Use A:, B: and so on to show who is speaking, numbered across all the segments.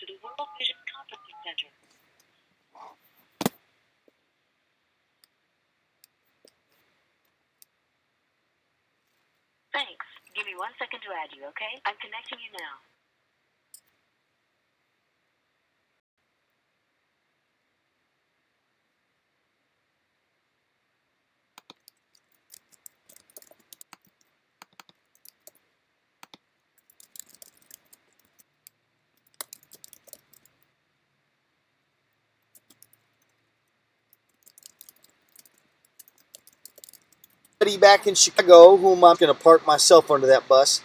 A: the World Vision Conferencing Center. Thanks. Give me 1 second to add you, okay? I'm connecting you now.
B: Back in Chicago, whom I'm going to park myself under that bus,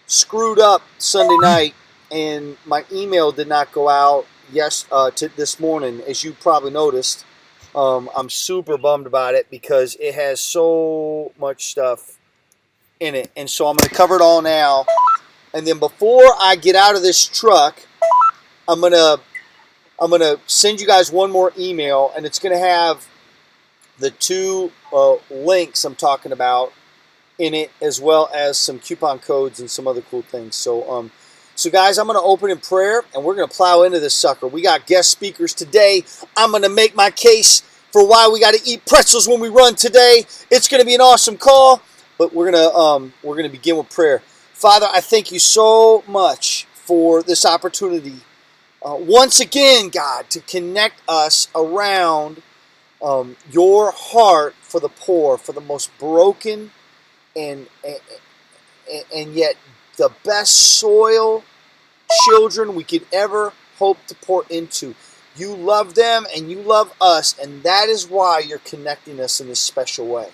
B: screwed up Sunday night, and my email did not go out to this morning, as you probably noticed. I'm super bummed about it because it has so much stuff in it, and so I'm going to cover it all now. And then before I get out of this truck, I'm gonna send you guys one more email, and it's going to have the two links I'm talking about in it, as well as some coupon codes and some other cool things. So guys, I'm going to open in prayer, and we're going to plow into this sucker. We got guest speakers today. I'm going to make my case for why we got to eat pretzels when we run today. It's going to be an awesome call, but we're going to begin with prayer. Father, I thank you so much for this opportunity once again, God, to connect us around your heart for the poor, for the most broken, and yet the best soil children we could ever hope to pour into. You love them and you love us, and that is why you're connecting us in this special way.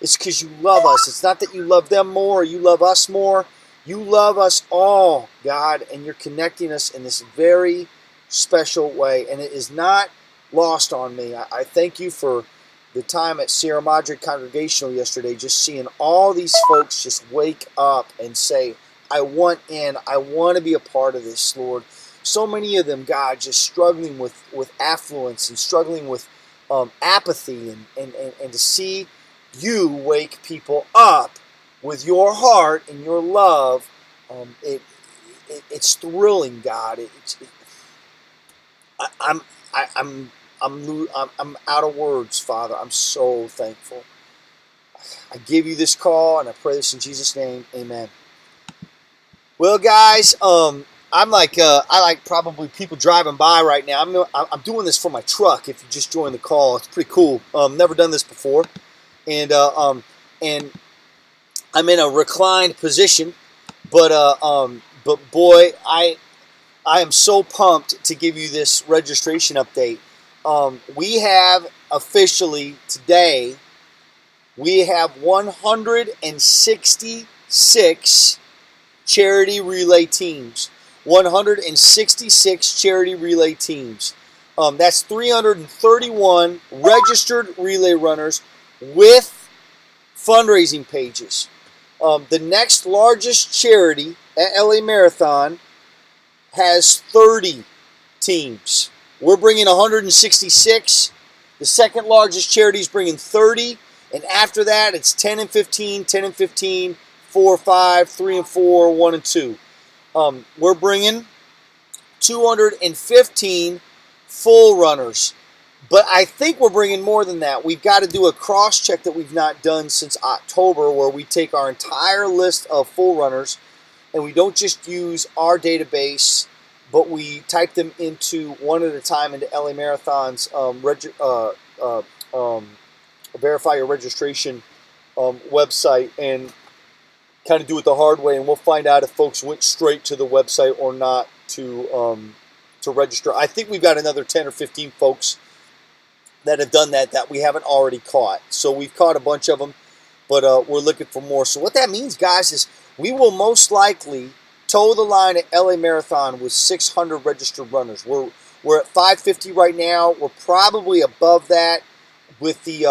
B: It's because you love us. It's not that you love them more or you love us more. You love us all, God, and you're connecting us in this very special way, and it is not lost on me. I thank you for the time at Sierra Madre Congregational yesterday, just seeing all these folks just wake up and say, I want in, I want to be a part of this, Lord. So many of them, God, just struggling with affluence and struggling with apathy, and to see you wake people up with your heart and your love, it's thrilling, God. I'm out of words, Father. I'm so thankful. I give you this call, and I pray this in Jesus' name. Amen. Well, guys, I'm like I like probably people driving by right now. I'm doing this for my truck. If you just joined the call, it's pretty cool. Never done this before, and I'm in a reclined position, but boy, I am so pumped to give you this registration update. We have officially today, we have 166 charity relay teams. 166 charity relay teams. That's 331 registered relay runners with fundraising pages. The next largest charity at LA Marathon has 30 teams. We're bringing 166. The second largest charity is bringing 30. And after that, it's 10 and 15, 10 and 15, 4, 5, 3 and 4, 1 and 2. We're bringing 215 full runners. But I think we're bringing more than that. We've got to do a cross-check that we've not done since October, where we take our entire list of full runners, and we don't just use our database, but we type them into one at a time into LA Marathon's verify your registration website, and kind of do it the hard way, and we'll find out if folks went straight to the website or not to register. I think we've got another 10 or 15 folks that have done that we haven't already caught. So we've caught a bunch of them, but we're looking for more. So what that means, guys, is we will most likely toe the line at LA Marathon with 600 registered runners. We're at 550 right now. We're probably above that with the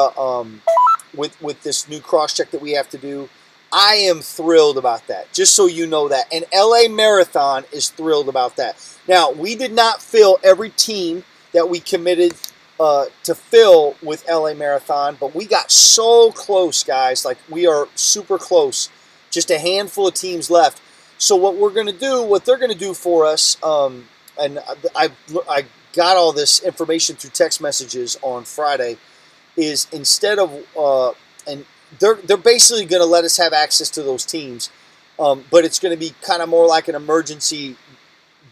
B: with this new cross check that we have to do. I am thrilled about that, just so you know that. And LA Marathon is thrilled about that. Now, we did not fill every team that we committed to fill with LA Marathon, but we got so close, guys. Like, we are super close. Just a handful of teams left. So what they're going to do for us and I got all this information through text messages on Friday, is instead of and they're basically going to let us have access to those teams, but it's going to be kind of more like an emergency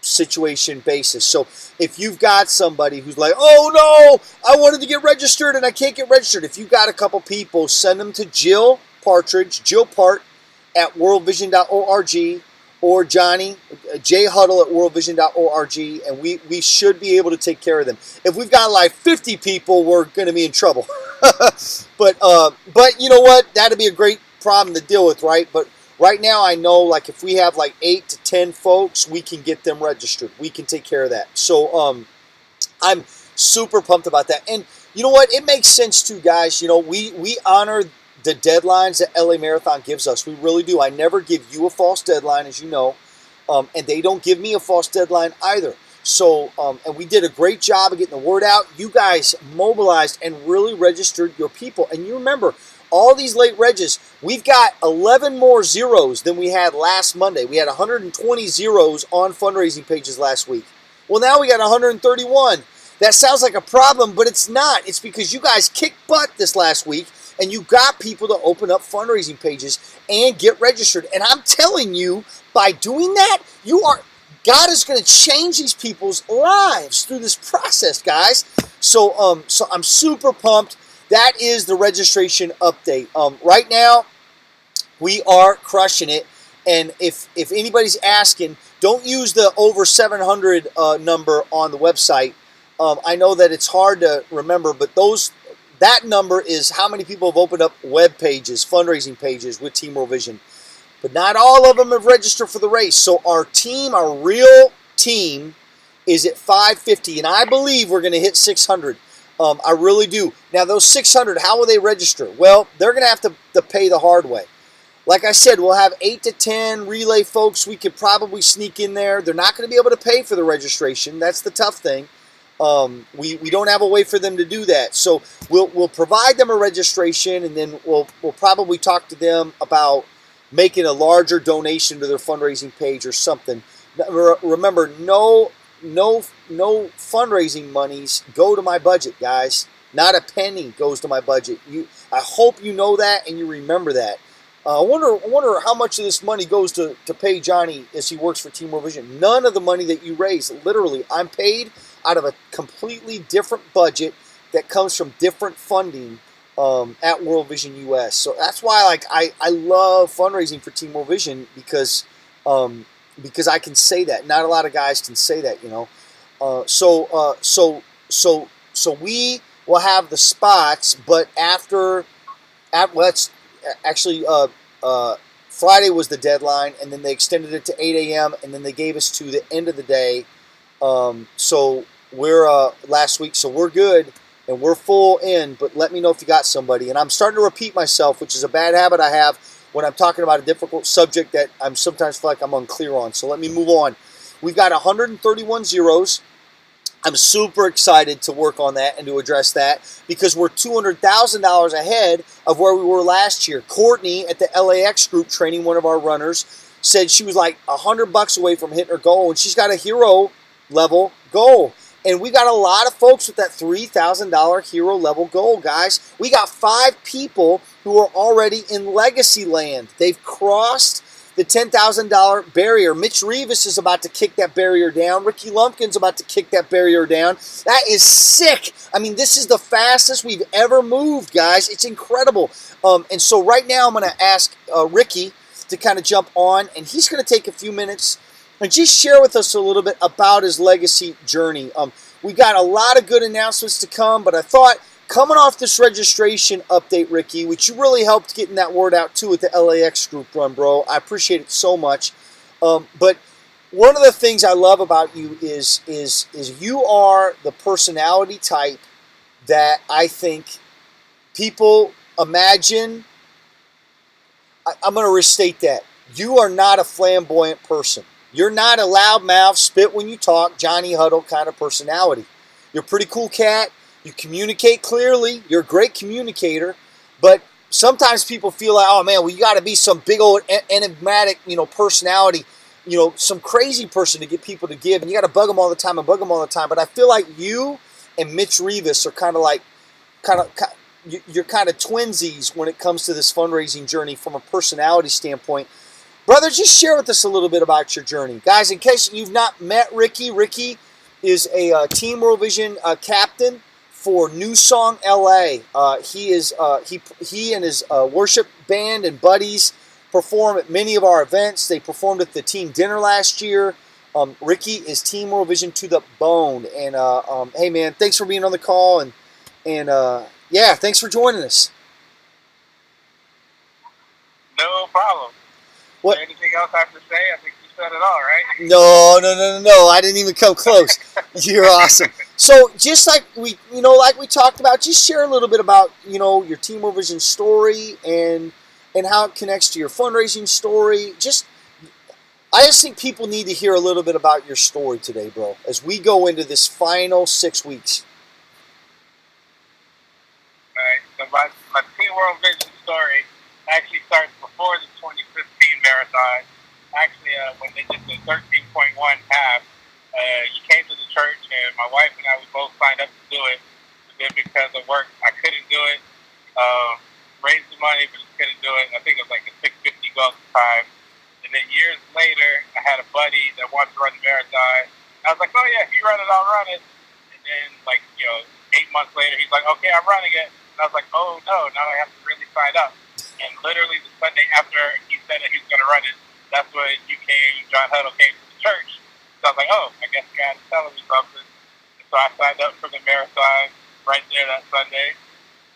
B: situation basis. So if you've got somebody who's like, oh no, I wanted to get registered and I can't get registered, if you've got a couple people, send them to Jill Part at worldvision.org, or Johnny, Huddle at worldvision.org, and we should be able to take care of them. If we've got like 50 people, we're going to be in trouble. But you know what? That'd be a great problem to deal with, right? But right now, I know, like, if we have like 8 to 10 folks, we can get them registered. We can take care of that. So I'm super pumped about that. And you know what? It makes sense too, guys. You know, we honor the deadlines that LA Marathon gives us. We really do. I never give you a false deadline, as you know, and they don't give me a false deadline either. So, and we did a great job of getting the word out. You guys mobilized and really registered your people. And you remember, all these late regs, we've got 11 more zeros than we had last Monday. We had 120 zeros on fundraising pages last week. Well, now we got 131. That sounds like a problem, but it's not. It's because you guys kicked butt this last week, and you got people to open up fundraising pages and get registered. And I'm telling you, by doing that, God is going to change these people's lives through this process, guys. So I'm super pumped. That is the registration update. Right now, we are crushing it. And if anybody's asking, don't use the over 700 number on the website. I know that it's hard to remember, but that number is how many people have opened up web pages, fundraising pages with Team World Vision. But not all of them have registered for the race. So our real team, is at 550, and I believe we're going to hit 600. I really do. Now, those 600, how will they register? Well, they're going to have to pay the hard way. Like I said, we'll have 8 to 10 relay folks we could probably sneak in there. They're not going to be able to pay for the registration. That's the tough thing. We don't have a way for them to do that. So we'll provide them a registration, and then we'll probably talk to them about making a larger donation to their fundraising page or something. Remember, no fundraising monies go to my budget, guys. Not a penny goes to my budget. I hope you know that and you remember that. I wonder how much of this money goes to pay Johnny as he works for Team World Vision. None of the money that you raise, literally, I'm paid out of a completely different budget that comes from different funding at World Vision US. So that's why, I love fundraising for Team World Vision, because I can say that. Not a lot of guys can say that, you know. So we will have the spots, but Friday was the deadline, and then they extended it to 8 a.m., and then they gave us to the end of the day. So we're last week, so we're good, and we're full in, but let me know if you got somebody. And I'm starting to repeat myself, which is a bad habit I have when I'm talking about a difficult subject that I'm sometimes feel like I'm unclear on. So let me move on. We've got 131 zeros. I'm super excited to work on that and to address that, because we're $200,000 ahead of where we were last year. Courtney at the LAX group training one of our runners said she was like $100 away from hitting her goal, and she's got a hero level goal. And we got a lot of folks with that $3,000 hero level goal, guys. We got 5 people who are already in legacy land. They've crossed the $10,000 barrier. Mitch Rivas is about to kick that barrier down. Ricky Lumpkin's about to kick that barrier down. That is sick. I mean, this is the fastest we've ever moved, guys. It's incredible. And so right now I'm going to ask Ricky to kind of jump on, and he's going to take a few minutes and just share with us a little bit about his legacy journey. We got a lot of good announcements to come, but I thought, coming off this registration update, Ricky, which you really helped getting that word out too with the LAX group run, bro. I appreciate it so much. But one of the things I love about you is you are the personality type that I think people imagine. I'm going to restate that. You are not a flamboyant person. You're not a loudmouth, spit when you talk, Johnny Huddle kind of personality. You're a pretty cool cat. You communicate clearly. You're a great communicator. But sometimes people feel like, oh, man, well, you got to be some big old enigmatic, personality. some crazy person to get people to give, and you got to bug them all the time and bug them all the time. But I feel like you and Mitch Rivas are you're kind of twinsies when it comes to this fundraising journey from a personality standpoint. Brother, just share with us a little bit about your journey. Guys, in case you've not met Ricky is a Team World Vision captain for New Song LA. He and his worship band and buddies perform at many of our events. They performed at the team dinner last year. Ricky is Team World Vision to the bone. And hey man, thanks for being on the call, and yeah, thanks for joining us.
C: No problem.
B: What?
C: Is there anything else I have to say? I think you said it all, right?
B: No. I didn't even come close. You're awesome. So just like we talked about, just share a little bit about, your Team World Vision story and how it connects to your fundraising story. I just think people need to hear a little bit about your story today, bro, as we go into this final 6 weeks.
C: All right. So my Team World Vision story actually starts before the 2015 marathon. Actually, when they did the 13.1 half, you came to the church, and my wife and I, we both signed up to do it. But then because of work, I couldn't do it. Raised the money, but just couldn't do it. I think it was like a 650 goal at the time. And then years later, I had a buddy that wanted to run the marathon. I was like, oh yeah, if you run it, I'll run it. And then 8 months later, he's like, okay, I'm running it. And I was like, oh no, now I have to really sign up. And literally the Sunday after he said that he was going to run it, that's when John Huddle came to the church. So I was like, oh, I guess God is telling me something. And so I signed up for the marathon right there that Sunday.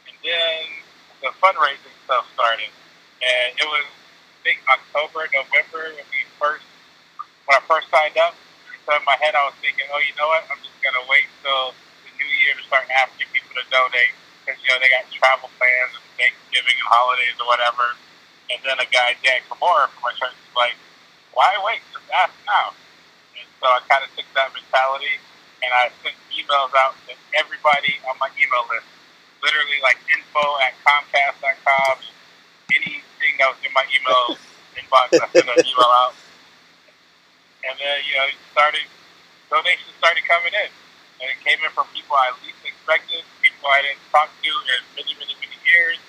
C: And then the fundraising stuff started. And it was, I think, October, November when I first signed up. So in my head I was thinking, oh, you know what? I'm just going to wait till the new year to start asking people to donate. Because, they got travel plans and Thanksgiving and holidays or whatever. And then a guy, Dan Kamora from my church, was like, why wait? Just ask now. And so I kind of took that mentality, and I sent emails out to everybody on my email list. Literally like info@comcast.com. Anything that was in my email inbox, I sent an email out. And then, donations started coming in. And it came in from people I least expected, people I didn't talk to in many, many, many years.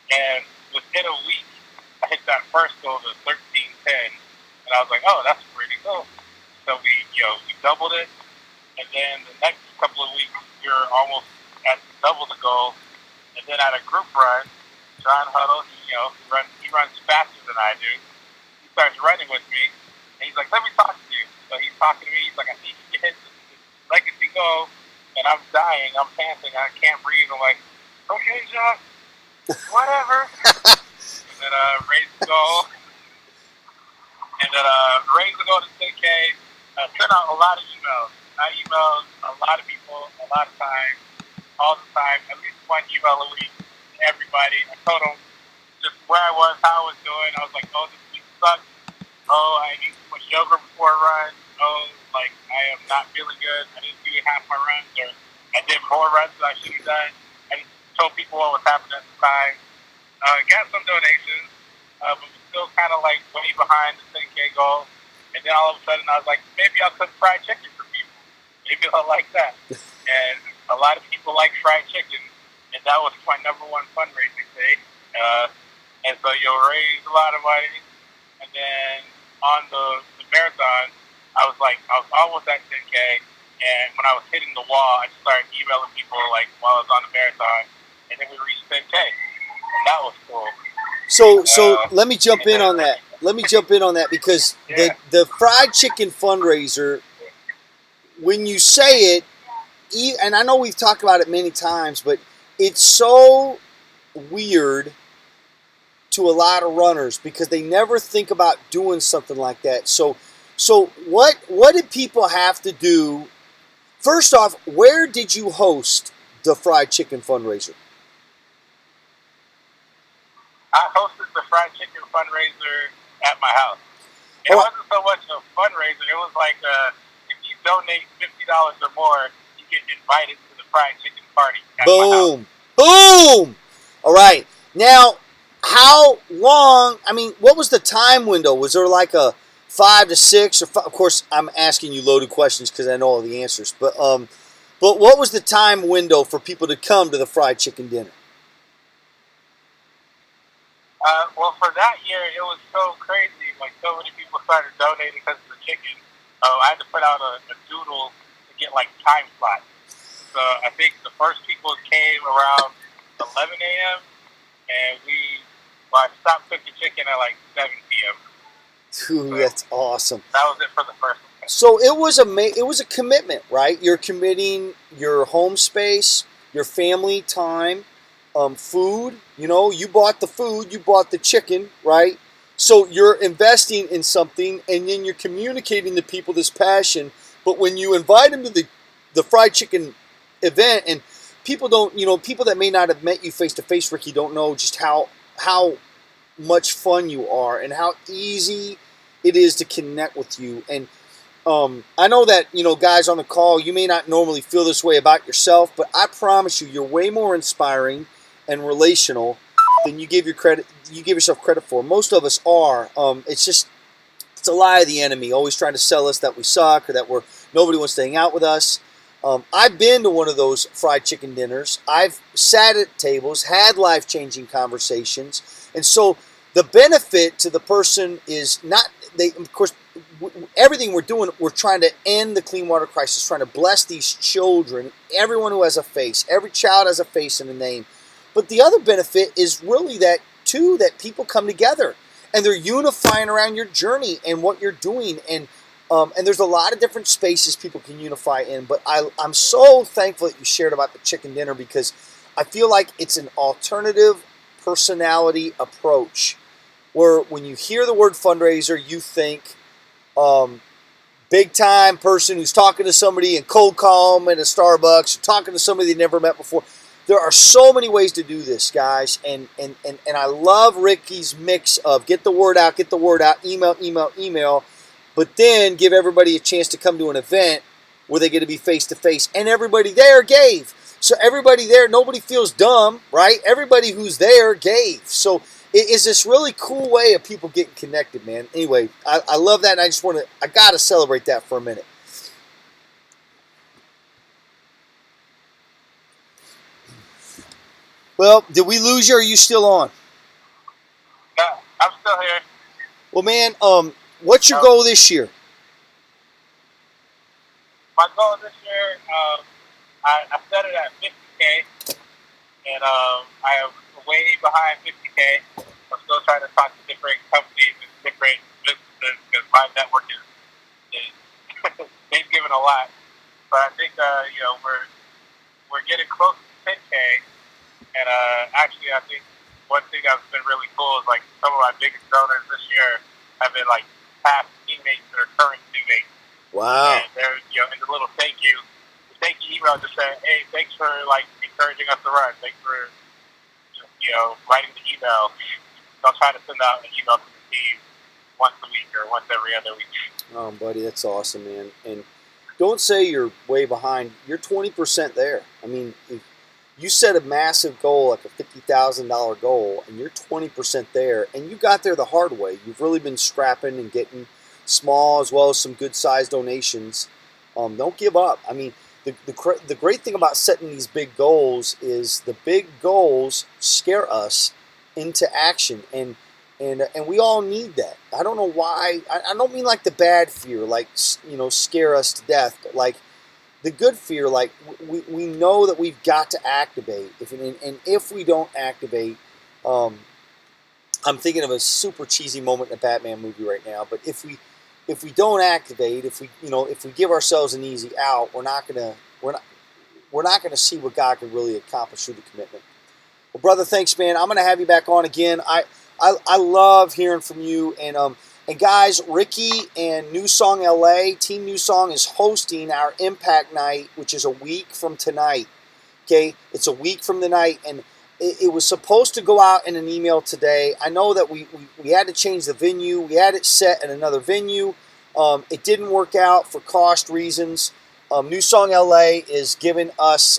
C: And within a week, I hit that first goal of 1310. And I was like, oh, that's pretty cool. So we doubled it. And then the next couple of weeks, we were almost at double the goal. And then at a group run, John Huddle, he runs faster than I do. He starts running with me. And he's like, let me talk to you. So he's talking to me. He's like, I think you can hit this legacy goal. And I'm dying. I'm panting. I can't breathe. I'm like, okay, John, whatever. And then raise the goal. And then raise the goal to 10K. Sent out a lot of emails. I emailed a lot of people, a lot of times, all the time, at least one email a week to everybody. I told them just where I was, how I was doing. I was like, oh, this week sucks. Oh, I need too much yoga before a run. Oh, I am not feeling good. I didn't do half my runs, or I did more runs than I should have done. I just told people what was happening at the time. Got some donations, but was still kind of way behind the 10K goal. And then all of a sudden, I was like, maybe I'll cook fried chicken for people. Maybe they'll like that. And a lot of people like fried chicken, and that was my number one fundraising thing. And so you'll raise a lot of money. And then on the marathon, I was almost at 10K. And when I was hitting the wall, I just started emailing people while I was on the marathon. And then we reached 10K. And that was cool.
B: So let me jump in on that. Because the fried chicken fundraiser, when you say it, and I know we've talked about it many times, but it's so weird to a lot of runners because they never think about doing something like that. So what did people have to do? First off, where did you host the fried chicken fundraiser?
C: I hosted the fried chicken fundraiser at my house. It wasn't so much a fundraiser. It was if you donate $50 or more, you get invited to the fried chicken party at my house.
B: Boom! All right. Now, how long? I mean, what was the time window? Was there a 5 to 6, or of course, I'm asking you loaded questions because I know all the answers. But what was the time window for people to come to the fried chicken dinner?
C: Well, for that year, it was so crazy. Like, so many people started donating because of the chicken. I had to put out a doodle to get, like, time slots. So I think the first people came around 11 a.m., and I stopped cooking chicken at, like, 7 p.m.
B: Ooh,
C: So
B: that's awesome.
C: that was it for the first one.
B: So it was a commitment, right? You're committing your home space, your family time, food. You know, you bought the food, you bought the chicken, right? So you're investing in something, and then you're communicating to people this passion. But when you invite them to the fried chicken event, and people don't, people that may not have met you face to face, Ricky, don't know just how much fun you are and how easy it is to connect with you. And I know that, guys on the call, you may not normally feel this way about yourself, but I promise you, you're way more inspiring and relational than you give yourself credit for. Most of us are. It's a lie of the enemy, always trying to sell us that we suck or that nobody wants to hang out with us. I've been to one of those fried chicken dinners. I've sat at tables, had life-changing conversations, and so the benefit to the person is not they. Of course, everything we're doing, we're trying to end the clean water crisis, trying to bless these children. Everyone who has a face, every child has a face and a name. But the other benefit is really that people come together and they're unifying around your journey and what you're doing, and there's a lot of different spaces people can unify in. But I'm so thankful that you shared about the chicken dinner, because I feel like it's an alternative personality approach where when you hear the word fundraiser, you think big time person who's talking to somebody and cold call them at a Starbucks, or talking to somebody they never met before. There are so many ways to do this, guys, and I love Ricky's mix of get the word out, email, but then give everybody a chance to come to an event where they get to be face-to-face, and everybody there gave. So everybody there, nobody feels dumb, right? Everybody who's there gave. So it is this really cool way of people getting connected, man. Anyway, I love that, and I got to celebrate that for a minute. Well, did we lose you, or are you still on?
C: No, I'm still here.
B: Well, man, what's your goal this year?
C: My goal this year, I set it at 50K, and I am way behind 50K. I'm still trying to talk to different companies and different businesses because my network is they've given a lot. But I think we're getting close to 10K, and actually I think one thing that's been really cool is like some of my biggest donors this year have been like past teammates or current teammates.
B: Wow.
C: And they're in the little thank you email just saying, hey, thanks for like encouraging us to run. Thanks for writing the email. I'll try to send out an email to the team once a week or once every other week.
B: Oh, buddy, that's awesome, man. And don't say you're way behind. You're 20% there. I mean, if you set a massive goal, like a $50,000 goal, and you're 20% there, and you got there the hard way. You've really been scrapping and getting small as well as some good-sized donations. Don't give up. I mean, the great thing about setting these big goals is the big goals scare us into action, and we all need that. I don't know why. I don't mean like the bad fear, like scare us to death, but like the good fear, like we know that we've got to activate. If we don't activate, I'm thinking of a super cheesy moment in a Batman movie right now. But if we don't activate, if we give ourselves an easy out, we're not gonna see what God can really accomplish through the commitment. Well, brother, thanks, man. I'm gonna have you back on again. I love hearing from you, and guys, Ricky and New Song LA, Team New Song is hosting our Impact Night, which is a week from tonight. Okay, it's a week from the night, and it was supposed to go out in an email today. I know that we had to change the venue. We had it set at another venue. It didn't work out for cost reasons. New Song LA is giving us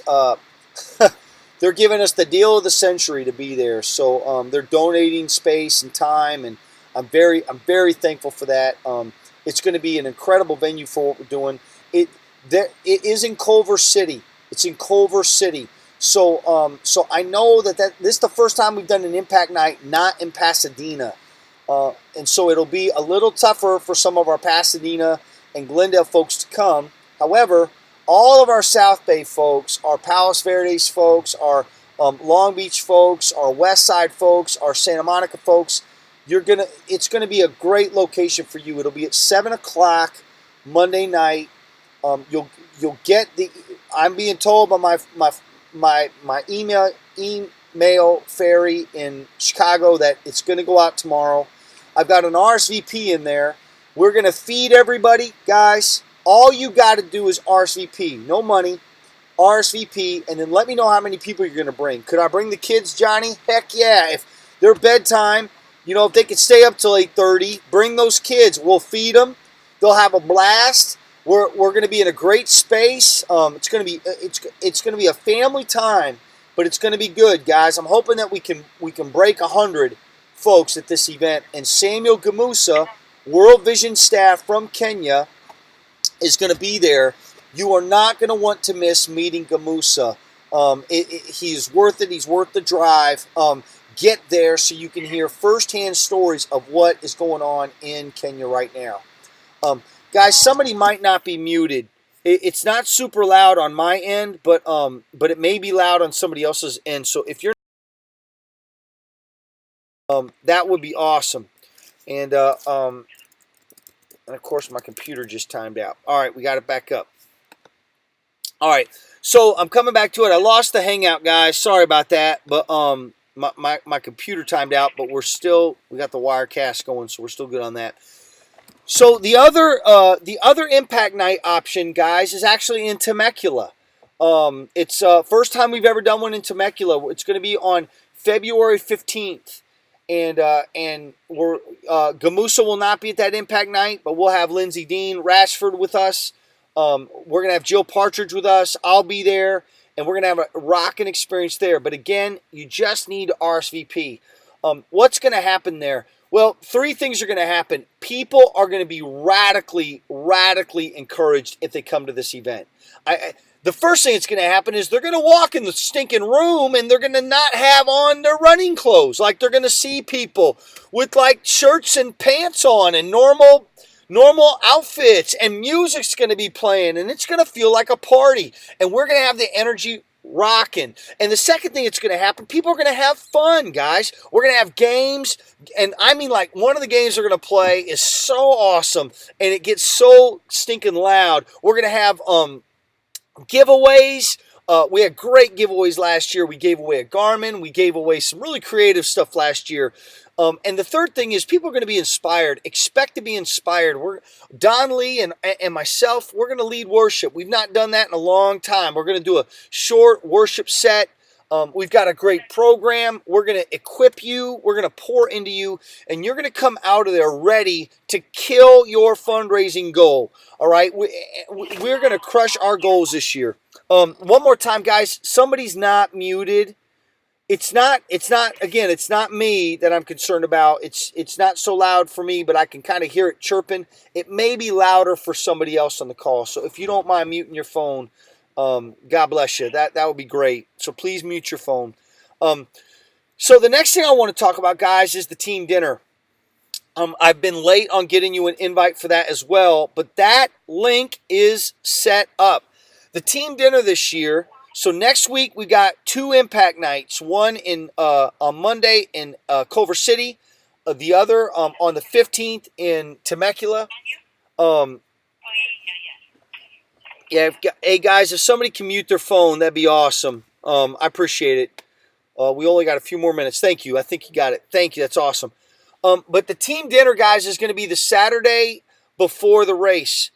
B: they're giving us the deal of the century to be there. So they're donating space and time, and I'm very thankful for that. It's going to be an incredible venue for what we're doing. It is in Culver City. It's in Culver City. So I know that this is the first time we've done an Impact Night not in Pasadena. And so it'll be a little tougher for some of our Pasadena and Glendale folks to come. However, all of our South Bay folks, our Palos Verdes folks, our Long Beach folks, our West Side folks, our Santa Monica folks, it's gonna be a great location for you. It'll be at 7 o'clock Monday night. You'll get the. I'm being told by my email fairy in Chicago that it's going to go out tomorrow. I've got an RSVP in there. We're going to feed everybody, guys. All you got to do is RSVP. No money. RSVP, and then let me know how many people you're going to bring. Could I bring the kids, Johnny? Heck yeah. If they're bedtime, if they could stay up till 8:30, bring those kids. We'll feed them. They'll have a blast. We're going to be in a great space. It's going to be a family time, but it's going to be good, guys. I'm hoping that we can break 100 folks at this event. And Samuel Gamusa, World Vision staff from Kenya, is going to be there. You are not going to want to miss meeting Gamusa. He's worth it. He's worth the drive. Get there so you can hear firsthand stories of what is going on in Kenya right now. Guys, somebody might not be muted. It's not super loud on my end, but it may be loud on somebody else's end. So if you're, that would be awesome. And of course my computer just timed out. All right, we got it back up. All right, so I'm coming back to it. I lost the Hangout, guys. Sorry about that, but my computer timed out. But we got the Wirecast going, so we're still good on that. So the other Impact Night option, guys, is actually in Temecula. It's first time we've ever done one in Temecula. It's going to be on February 15th, and we're Gamusa will not be at that Impact Night, but we'll have Lindsey Dean Rashford with us. We're gonna have Jill Partridge with us. I'll be there, and we're gonna have a rocking experience there. But again, you just need to RSVP. What's gonna happen there? Well, 3 things are going to happen. People are going to be radically encouraged if they come to this event. The first thing that's going to happen is they're going to walk in the stinking room and they're going to not have on their running clothes. Like they're going to see people with like shirts and pants on and normal outfits, and music's going to be playing, and it's going to feel like a party. And we're going to have the energy rocking. And the second thing that's going to happen, people are going to have fun, guys. We're going to have games, and I mean, like, one of the games we're going to play is so awesome, and it gets so stinking loud. We're going to have giveaways. We had great giveaways last year. We gave away a Garmin. We gave away some really creative stuff last year. And the third thing is people are going to be inspired. Expect to be inspired. Don Lee and myself, we're going to lead worship. We've not done that in a long time. We're going to do a short worship set. We've got a great program. We're going to equip you. We're going to pour into you. And you're going to come out of there ready to kill your fundraising goal. All right? We're going to crush our goals this year. One more time, guys. Somebody's not muted. It's not me that I'm concerned about. It's not so loud for me, but I can kind of hear it chirping. It may be louder for somebody else on the call. So if you don't mind muting your phone, God bless you. That would be great. So please mute your phone. So the next thing I want to talk about, guys, is the team dinner. I've been late on getting you an invite for that as well, but that link is set up. The team dinner this year. So next week we got 2 Impact Nights. One on Monday in Culver City, the other on the 15th in Temecula. Hey guys, if somebody can mute their phone, that'd be awesome. I appreciate it. We only got a few more minutes. Thank you. I think you got it. Thank you. That's awesome. But the team dinner, guys, is going to be the Saturday before the race.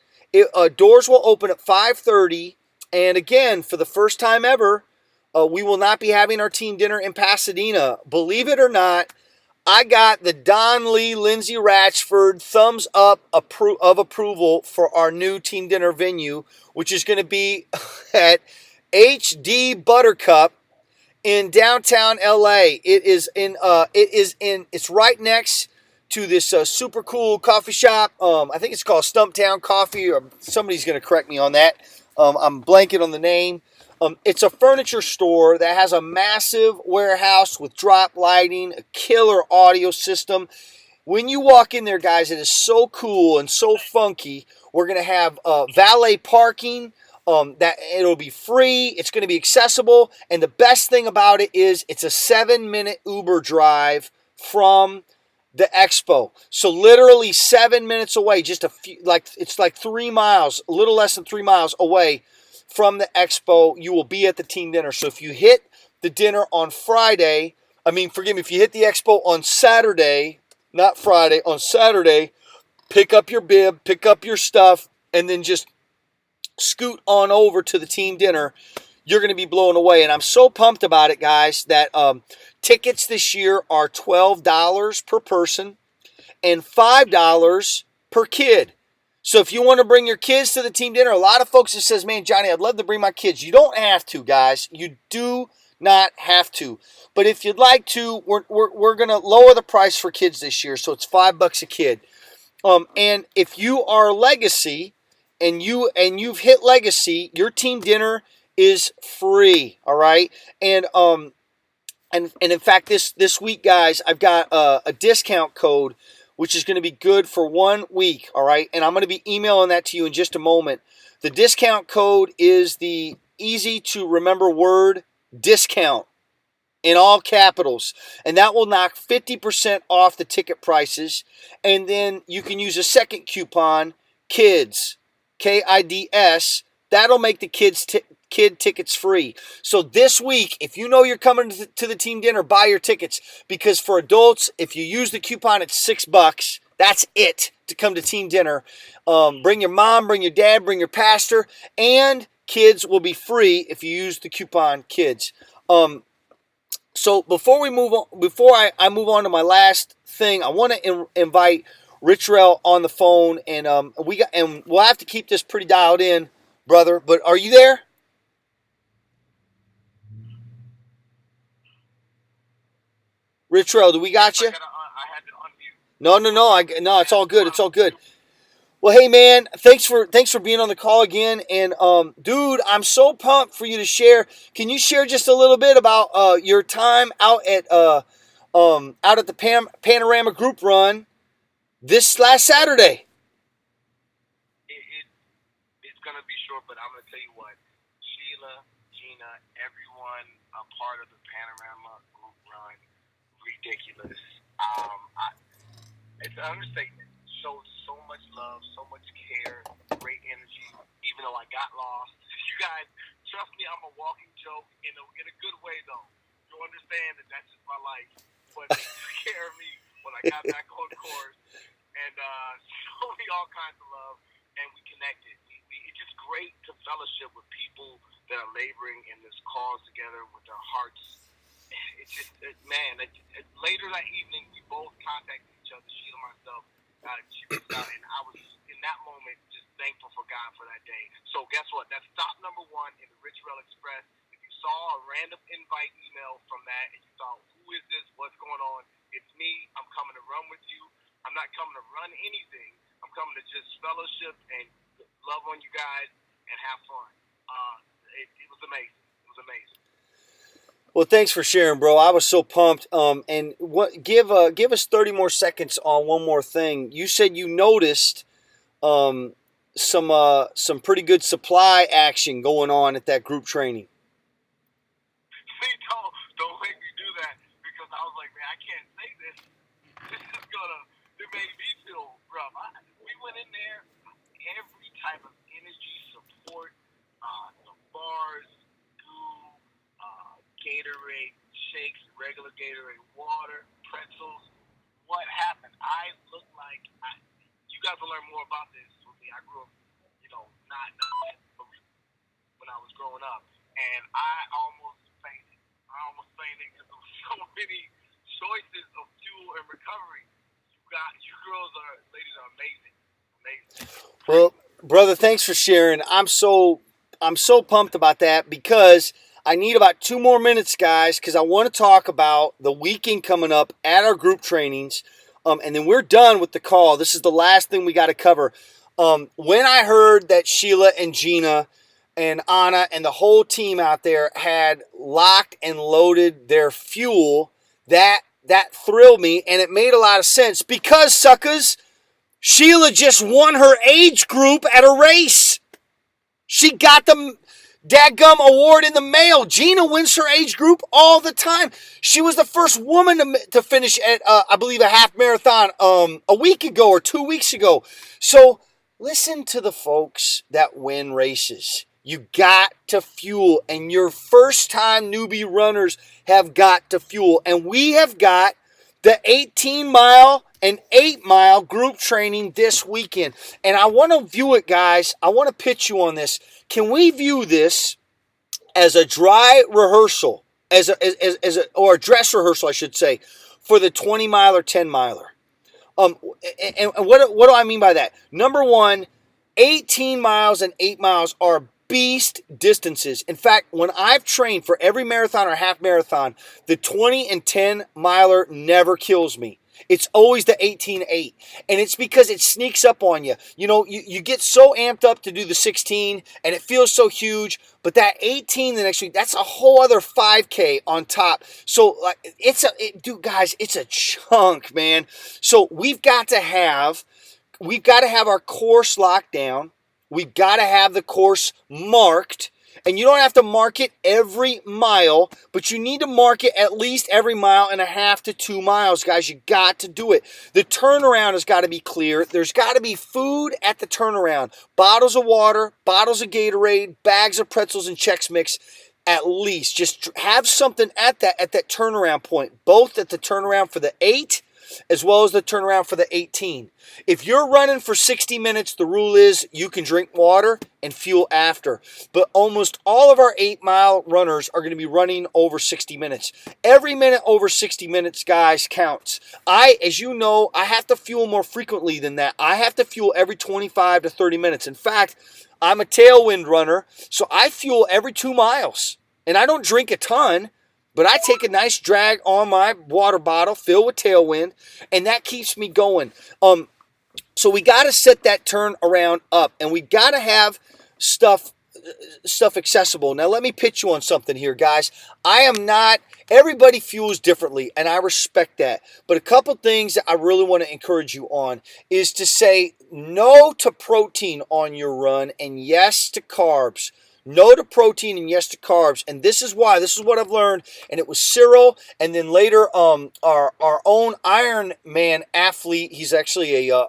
B: Doors will open at 5:30. And again, for the first time ever, we will not be having our team dinner in Pasadena. Believe it or not, I got the Don Lee, Lindsey Ratchford thumbs up of approval for our new team dinner venue, which is going to be at HD Buttercup in downtown LA. It's right next to this super cool coffee shop. I think it's called Stumptown Coffee, or somebody's going to correct me on that. I'm blanking on the name. It's a furniture store that has a massive warehouse with drop lighting, a killer audio system. When you walk in there, guys, it is so cool and so funky. We're going to have valet parking. That it'll be free. It's going to be accessible. And the best thing about it is it's a 7-minute Uber drive from the expo. So literally 7 minutes away, just a few, it's like 3 miles, a little less than 3 miles away from the expo. You will be at the team dinner. So if you hit the dinner on Friday, if you hit the expo on Saturday, not Friday, on Saturday, pick up your bib, pick up your stuff, and then just scoot on over to the team dinner. You're going to be blown away. And I'm so pumped about it, guys, that tickets this year are $12 per person and $5 per kid. So if you want to bring your kids to the team dinner, a lot of folks that says, man, Johnny, I'd love to bring my kids. You don't have to, guys. You do not have to. But if you'd like to, we're going to lower the price for kids this year. So it's $5 a kid. And if you are Legacy and you've hit Legacy, your team dinner is free. All right. And in fact, this week, guys, I've got a discount code, which is going to be good for 1 week, all right? And I'm going to be emailing that to you in just a moment. The discount code is the easy-to-remember word, discount, in all capitals. And that will knock 50% off the ticket prices. And then you can use a second coupon, KIDS, KIDS. That'll make the kid tickets free. So this week, if you know you're coming to the team dinner, buy your tickets, because for adults, if you use the coupon, it's $6. That's it to come to team dinner. Bring your mom, bring your dad, bring your pastor, and kids will be free if you use the coupon KIDS. So before I move on to my last thing, I want to invite Rich Rell on the phone, and we'll have to keep this pretty dialed in, brother. But are you there? Rich Rell, do we got you?
C: I had to unmute.
B: No. It's all good. It's all good. Well, hey man, thanks for being on the call again. And dude, I'm so pumped for you to share. Can you share just a little bit about your time out at the Panorama Group Run this last Saturday?
C: It's gonna be short, but I'm gonna tell you what, Sheila, Gina, everyone a part of the Panorama Group Run, ridiculous. It's an understatement. Showed so much love, so much care, great energy. Even though I got lost, you guys trust me, I'm a walking joke in a good way though. You understand that that's just my life. But they took care of me when I got back on course, and showed me all kinds of love, and we connected. It's just great to fellowship with people that are laboring in this cause together with their hearts. It's just, later that evening, we both contacted each other, Sheila and myself. She reached out, and I was, in that moment, just thankful for God for that day. So guess what? That's stop number 1 in the Rich Rell Express. If you saw a random invite email from that, and you thought, who is this? What's going on? It's me. I'm coming to run with you. I'm not coming to run anything. I'm coming to just fellowship and love on you guys and have fun. It was amazing. It was amazing.
B: Well, thanks for sharing, bro. I was so pumped. And give us 30 more seconds on one more thing. You said you noticed some pretty good supply action going on at that group training.
C: See, don't make me do that, because I was like, man, I can't say this. It made me feel rough. We went in there, every type of energy support, the bars, goo, Gatorade shakes, regular Gatorade water, pretzels. What happened? I looked like, you guys will learn more about this with me. I grew up, not when I was growing up, and I almost fainted. Because there were so many choices of fuel and recovery. Ladies are amazing.
B: Well, brother, thanks for sharing. I'm so pumped about that, because I need about 2 more minutes, guys, because I want to talk about the weekend coming up at our group trainings. and then we're done with the call. This is the last thing we got to cover. When I heard that Sheila and Gina and Anna and the whole team out there had locked and loaded their fuel, that thrilled me, and it made a lot of sense because, suckers, Sheila just won her age group at a race. She got the dadgum award in the mail. Gina wins her age group all the time. She was the first woman to finish at, I believe, a half marathon a week ago or 2 weeks ago. So listen to the folks that win races. You got to fuel, and your first-time newbie runners have got to fuel. And we have got the 18-mile and 8-mile group training this weekend. And I want to view it, guys. I want to pitch you on this. Can we view this as a dry rehearsal, or a dress rehearsal, I should say, for the 20-mile or 10-miler? And what do I mean by that? Number one, 18 miles and 8 miles are beast distances. In fact, when I've trained for every marathon or half marathon, the 20 and 10 miler never kills me. It's always the 18-8. And it's because it sneaks up on you. You know, you get so amped up to do the 16 and it feels so huge, but that 18 the next week, that's a whole other 5K on top. So dude, guys, it's a chunk, man. So we've got to have our course locked down. We've got to have the course marked. And you don't have to mark it every mile, but you need to mark it at least every mile and a half to 2 miles, guys. You got to do it. The turnaround has got to be clear. There's got to be food at the turnaround. Bottles of water, bottles of Gatorade, bags of pretzels and Chex Mix. At least just have something at that turnaround point, both at the turnaround for the 8 as well as the turnaround for the 18. If you're running for 60 minutes, the rule is you can drink water and fuel after. But almost all of our 8-mile runners are going to be running over 60 minutes. Every minute over 60 minutes, guys, counts. As you know, I have to fuel more frequently than that. I have to fuel every 25 to 30 minutes. In fact, I'm a tailwind runner, so I fuel every 2 miles. And I don't drink a ton, but I take a nice drag on my water bottle filled with tailwind, and that keeps me going. So we got to set that turnaround up, and we got to have stuff accessible. Now, let me pitch you on something here, guys. Everybody fuels differently, and I respect that. But a couple things that I really want to encourage you on is to say no to protein on your run and yes to carbs. No to protein and yes to carbs. And this is why. This is what I've learned. And it was Cyril, and then later our own Ironman athlete. He's actually a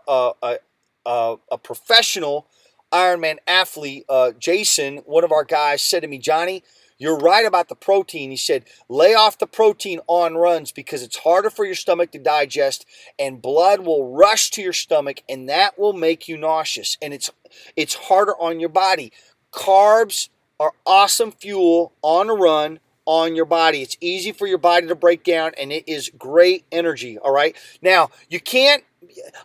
B: professional Ironman athlete. Jason, one of our guys, said to me, Johnny, you're right about the protein. He said, lay off the protein on runs because it's harder for your stomach to digest, and blood will rush to your stomach, and that will make you nauseous. And it's harder on your body. Carbs are awesome fuel on a run on your body. It's easy for your body to break down, and it is great energy, all right? Now, you can't...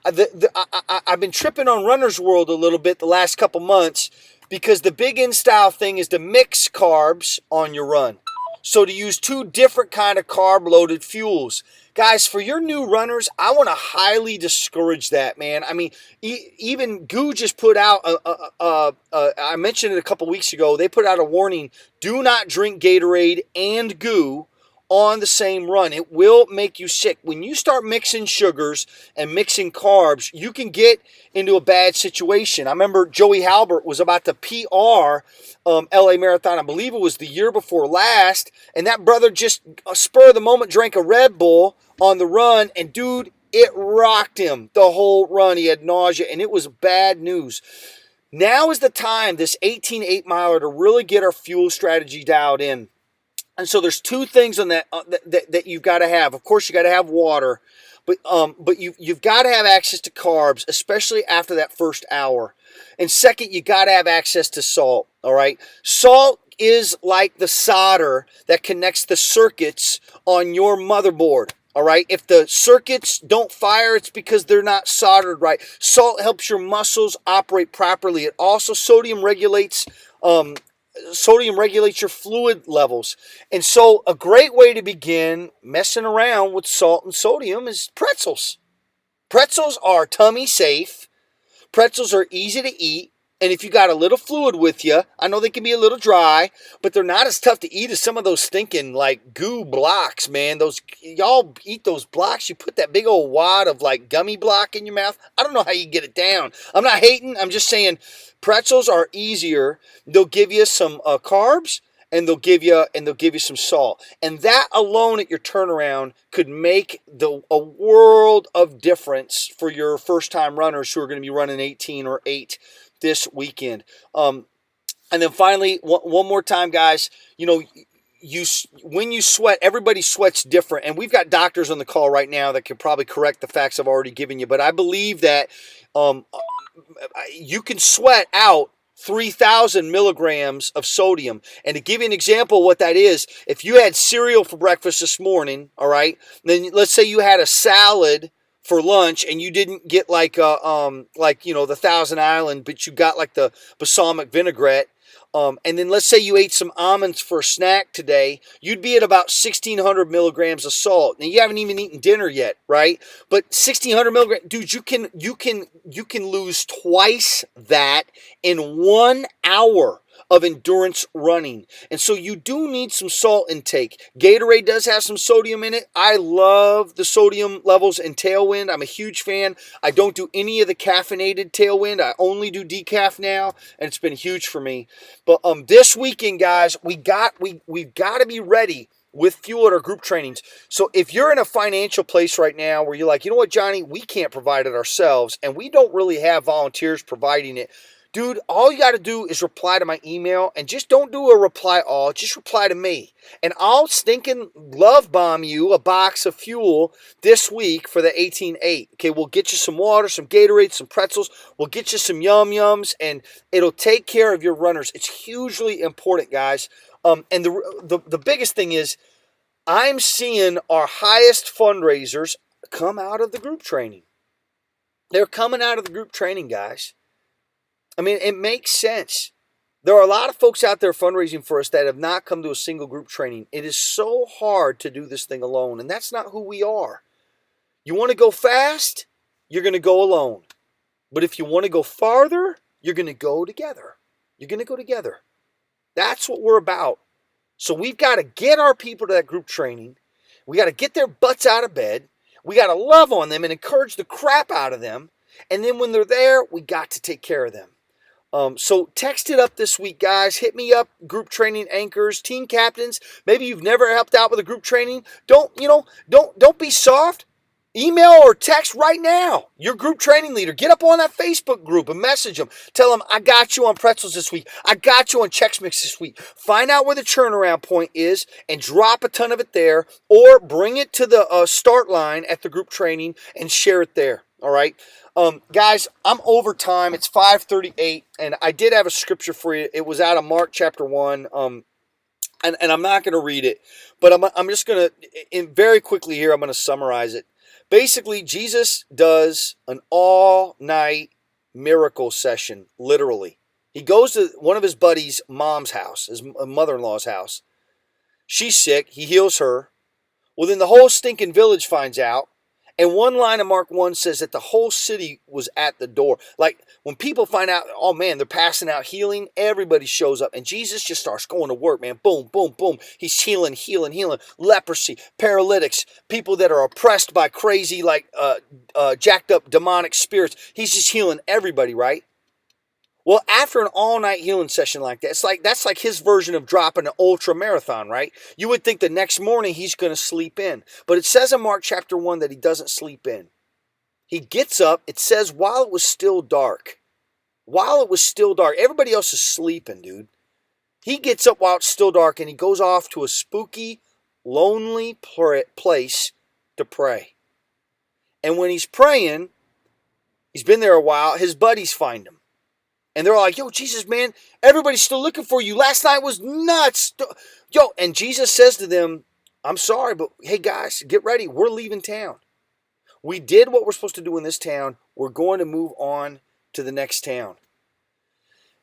B: I've been tripping on Runner's World a little bit the last couple months because the big in-style thing is to mix carbs on your run. So to use 2 different kind of carb-loaded fuels. Guys, for your new runners, I want to highly discourage that, man. I mean, even GU just put out, I mentioned it a couple weeks ago, they put out a warning, do not drink Gatorade and GU on the same run. It will make you sick. When you start mixing sugars and mixing carbs, you can get into a bad situation. I remember Joey Halbert was about to PR LA Marathon, I believe it was the year before last, and that brother just spur of the moment drank a Red Bull on the run, and dude, it rocked him the whole run. He had nausea, and it was bad news. Now is the time, this 18 8-miler, to really get our fuel strategy dialed in. And so there's 2 things on that you've got to have. Of course, you got to have water, but you've got to have access to carbs, especially after that first hour. And second, you got to have access to salt. All right, salt is like the solder that connects the circuits on your motherboard. All right, if the circuits don't fire, it's because they're not soldered right. Salt helps your muscles operate properly. It also sodium regulates your fluid levels. And so a great way to begin messing around with salt and sodium is pretzels. Pretzels are tummy safe. Pretzels are easy to eat. And if you got a little fluid with you, I know they can be a little dry, but they're not as tough to eat as some of those stinking like goo blocks, man. Those y'all eat those blocks. You put that big old wad of like gummy block in your mouth. I don't know how you get it down. I'm not hating. I'm just saying pretzels are easier. They'll give you some carbs, and they'll give you some salt, and that alone at your turnaround could make a world of difference for your first time runners who are going to be running 18 or 8 this weekend. And then finally, one more time, guys, when you sweat, everybody sweats different, and we've got doctors on the call right now that can probably correct the facts I've already given you, but I believe that you can sweat out 3,000 milligrams of sodium. And to give you an example of what that is, if you had cereal for breakfast this morning, all right, then let's say you had a salad for lunch and you didn't get the Thousand Island, but you got like the balsamic vinaigrette. And then let's say you ate some almonds for a snack today, you'd be at about 1,600 milligrams of salt. Now you haven't even eaten dinner yet, right? But 1,600 milligrams, dude, you can lose twice that in 1 hour of endurance running. And so you do need some salt intake. Gatorade does have some sodium in it. I love the sodium levels in Tailwind. I'm a huge fan. I don't do any of the caffeinated Tailwind. I only do decaf now, and it's been huge for me. But this weekend, guys, we've got to be ready with fuel at our group trainings. So if you're in a financial place right now where you're like, you know what, Johnny, we can't provide it ourselves, and we don't really have volunteers providing it, dude, all you got to do is reply to my email, and just don't do a reply all. Just reply to me, and I'll stinking love bomb you a box of fuel this week for the 18-8. Okay, we'll get you some water, some Gatorade, some pretzels. We'll get you some yum-yums, and it'll take care of your runners. It's hugely important, guys. And the biggest thing is I'm seeing our highest fundraisers come out of the group training. They're coming out of the group training, guys. I mean, it makes sense. There are a lot of folks out there fundraising for us that have not come to a single group training. It is so hard to do this thing alone, and that's not who we are. You want to go fast? You're going to go alone. But if you want to go farther, you're going to go together. You're going to go together. That's what we're about. So we've got to get our people to that group training. We got to get their butts out of bed. We got to love on them and encourage the crap out of them. And then when they're there, we got to take care of them. So text it up this week, guys. Hit me up, group training anchors, team captains. Maybe you've never helped out with a group training. Don't be soft. Email or text right now your group training leader. Get up on that Facebook group and message them. Tell them, I got you on pretzels this week. I got you on Chex Mix this week. Find out where the turnaround point is and drop a ton of it there, or bring it to the start line at the group training and share it there. All right. Guys, I'm over time. It's 5:38, and I did have a scripture for you. It was out of Mark chapter 1. And I'm not going to read it, but I'm just going to, very quickly here, I'm going to summarize it. Basically, Jesus does an all-night miracle session, literally. He goes to one of his buddies' mom's house, his mother-in-law's house. She's sick. He heals her. Well, then the whole stinking village finds out. And one line of Mark 1 says that the whole city was at the door. Like, when people find out, oh man, they're passing out healing, everybody shows up. And Jesus just starts going to work, man. Boom, boom, boom. He's healing. Leprosy, paralytics, people that are oppressed by crazy, jacked up demonic spirits. He's just healing everybody, right? Well, after an all-night healing session like that, that's like his version of dropping an ultra marathon, right? You would think the next morning he's going to sleep in. But it says in Mark chapter 1 that he doesn't sleep in. He gets up, it says, while it was still dark. While it was still dark. Everybody else is sleeping, dude. He gets up while it's still dark, and he goes off to a spooky, lonely place to pray. And when he's praying, he's been there a while, his buddies find him. And they're all like, yo, Jesus, man, everybody's still looking for you. Last night was nuts. Yo, and Jesus says to them, I'm sorry, but hey, guys, get ready. We're leaving town. We did what we're supposed to do in this town. We're going to move on to the next town.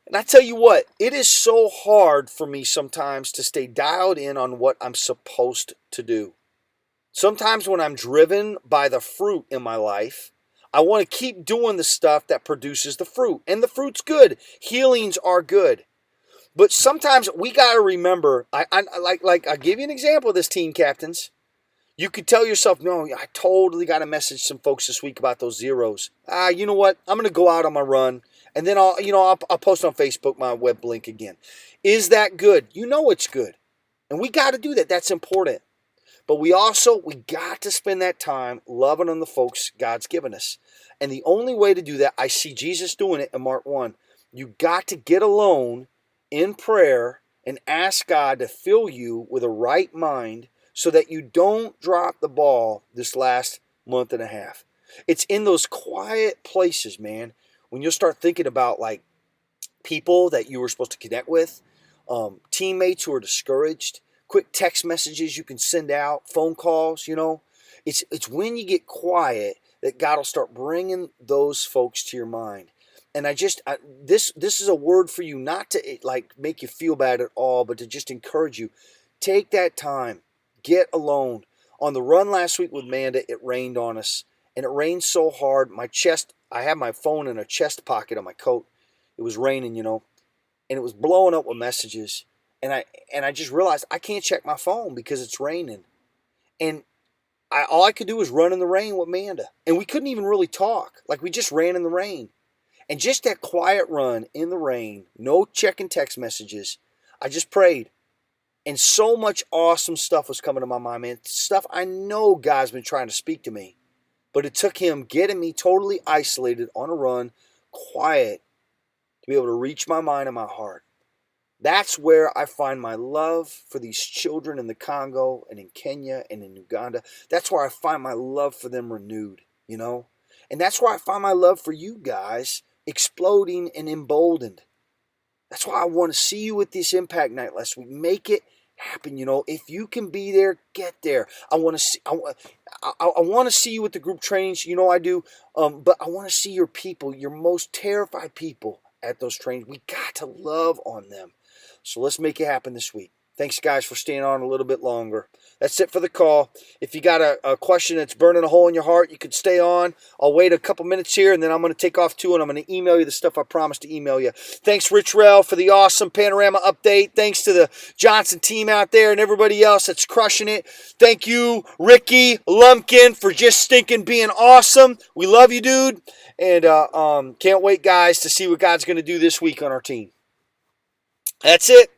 B: And I tell you what, it is so hard for me sometimes to stay dialed in on what I'm supposed to do. Sometimes when I'm driven by the fruit in my life, I want to keep doing the stuff that produces the fruit. And the fruit's good. Healings are good. But sometimes we got to remember, I'll give you an example of this, team captains. You could tell yourself, no, I totally got to message some folks this week about those zeros. You know what? I'm going to go out on my run, and then I'll post on Facebook my web link again. Is that good? You know it's good. And we got to do that. That's important. But we got to spend that time loving on the folks God's given us. And the only way to do that, I see Jesus doing it in Mark 1. You got to get alone in prayer and ask God to fill you with a right mind so that you don't drop the ball this last month and a half. It's in those quiet places, man, when you'll start thinking about like people that you were supposed to connect with, teammates who are discouraged, quick text messages you can send out, phone calls, It's when you get quiet that God will start bringing those folks to your mind. And this is a word for you, not to like make you feel bad at all, but to just encourage you. Take that time. Get alone. On the run last week with Amanda, it rained on us. And it rained so hard, I had my phone in a chest pocket on my coat. It was raining, and it was blowing up with messages. And I just realized I can't check my phone because it's raining. And all I could do was run in the rain with Amanda. And we couldn't even really talk. Like we just ran in the rain. And just that quiet run in the rain, no checking text messages, I just prayed. And so much awesome stuff was coming to my mind, man. Stuff I know God's been trying to speak to me. But it took him getting me totally isolated on a run, quiet, to be able to reach my mind and my heart. That's where I find my love for these children in the Congo and in Kenya and in Uganda. That's where I find my love for them renewed, And that's where I find my love for you guys exploding and emboldened. That's why I want to see you at this Impact Night last week. Make it happen, If you can be there, get there. I want to see you at the group trainings. I do. But I want to see your people, your most terrified people at those trainings. We got to love on them. So let's make it happen this week. Thanks, guys, for staying on a little bit longer. That's it for the call. If you got a question that's burning a hole in your heart, you could stay on. I'll wait a couple minutes here, and then I'm going to take off too, and I'm going to email you the stuff I promised to email you. Thanks, Rich Rell, for the awesome panorama update. Thanks to the Johnson team out there and everybody else that's crushing it. Thank you, Ricky Lumpkin, for just stinking being awesome. We love you, dude. And can't wait, guys, to see what God's going to do this week on our team. That's it.